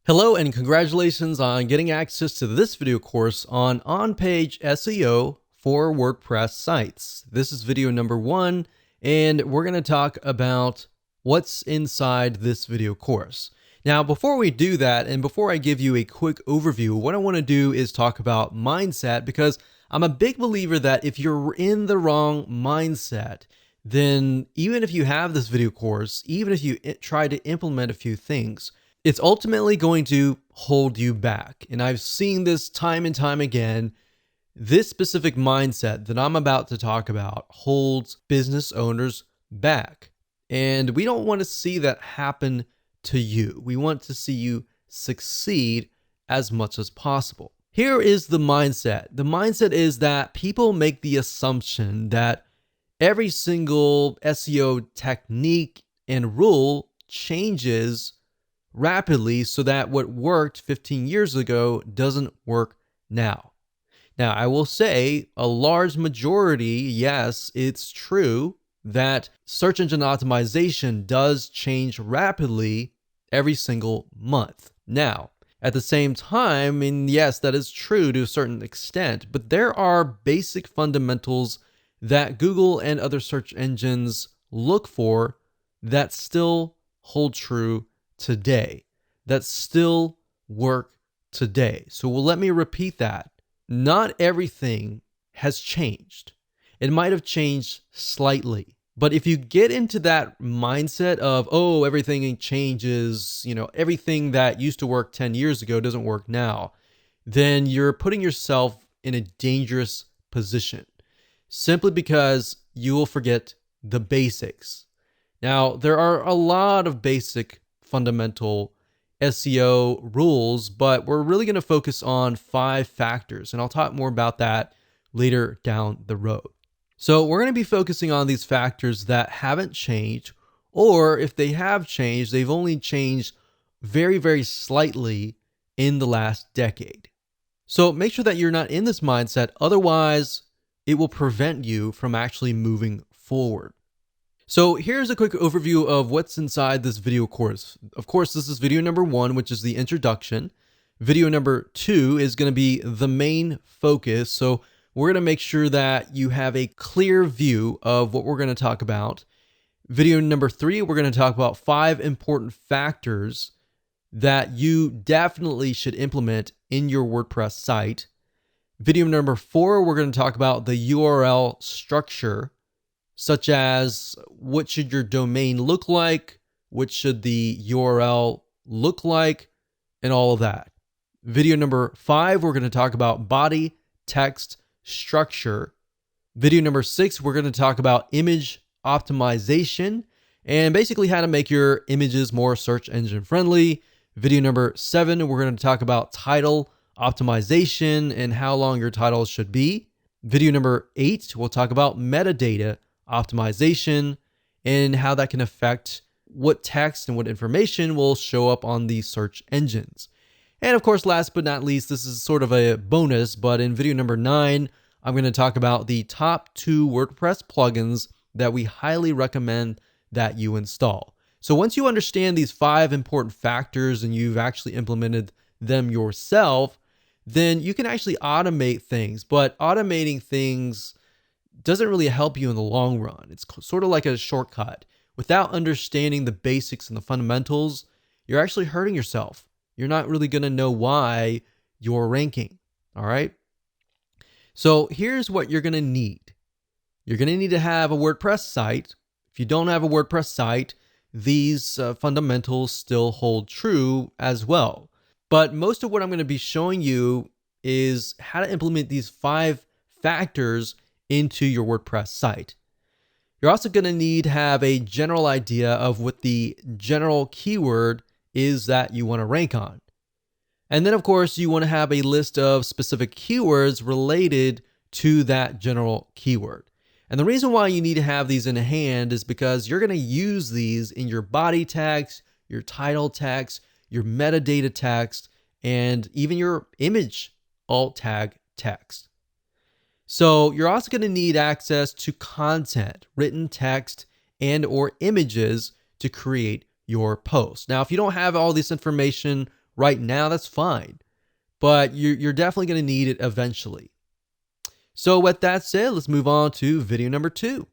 Hello and congratulations on getting access to this video course on on-page SEO for WordPress sites. This is video number 1, and we're going to talk about what's inside this video course. Now, before we do that, and before I give you a quick overview, what I want to do is talk about mindset, because I'm a big believer that if you're in the wrong mindset, then even if you have this video course, even if you try to implement a few things, it's ultimately going to hold you back. And I've seen this time and time again. This specific mindset that I'm about to talk about holds business owners back. And we don't want to see that happen to you. We want to see you succeed as much as possible. Here is the mindset. The mindset is that people make the assumption that every single SEO technique and rule changes rapidly so that what worked 15 years ago doesn't work now. Now, I will say a large majority, yes, it's true that search engine optimization does change rapidly every single month. Now, at the same time, and yes, that is true to a certain extent, but there are basic fundamentals that Google and other search engines look for that still hold true today, that still work today. So let me repeat that. Not everything has changed. It might have changed slightly. But if you get into that mindset of, oh, everything changes, everything that used to work 10 years ago doesn't work now, then you're putting yourself in a dangerous position simply because you will forget the basics. Now, there are a lot of basic fundamental SEO rules, but we're really going to focus on 5 factors, and I'll talk more about that later down the road. So we're going to be focusing on these factors that haven't changed, or if they have changed, they've only changed very, very slightly in the last decade. So make sure that you're not in this mindset, otherwise it will prevent you from actually moving forward. So here's a quick overview of what's inside this video course. Of course, this is video number 1, which is the introduction. Video number 2 is going to be the main focus. So we're going to make sure that you have a clear view of what we're going to talk about. Video number 3, we're going to talk about 5 important factors that you definitely should implement in your WordPress site. Video number 4, we're going to talk about the URL structure, such as what should your domain look like, what should the URL look like, and all of that. Video number 5, we're going to talk about body text structure. Video number 6, we're going to talk about image optimization and basically how to make your images more search engine friendly. Video number 7, we're going to talk about title optimization and how long your titles should be. Video number 8, we'll talk about metadata optimization and how that can affect what text and what information will show up on the search engines. And of course, last but not least, this is sort of a bonus, but in video number 9, I'm going to talk about the top 2 WordPress plugins that we highly recommend that you install. So once you understand these 5 important factors and you've actually implemented them yourself, then you can actually automate things, but automating things doesn't really help you in the long run. It's sort of like a shortcut. Without understanding the basics and the fundamentals, you're actually hurting yourself. You're not really going to know why you're ranking. All right. So here's what you're going to need. You're going to need to have a WordPress site. If you don't have a WordPress site, these fundamentals still hold true as well. But most of what I'm going to be showing you is how to implement these 5 factors into your WordPress site. You're also going to need to have a general idea of what the general keyword is that you want to rank on. And then, of course, you want to have a list of specific keywords related to that general keyword. And the reason why you need to have these in hand is because you're going to use these in your body text, your title text, your metadata text, and even your image alt tag text. So you're also going to need access to content, written text, and or images to create your post. Now, if you don't have all this information right now, that's fine. But you're definitely going to need it eventually. So with that said, let's move on to video number 2.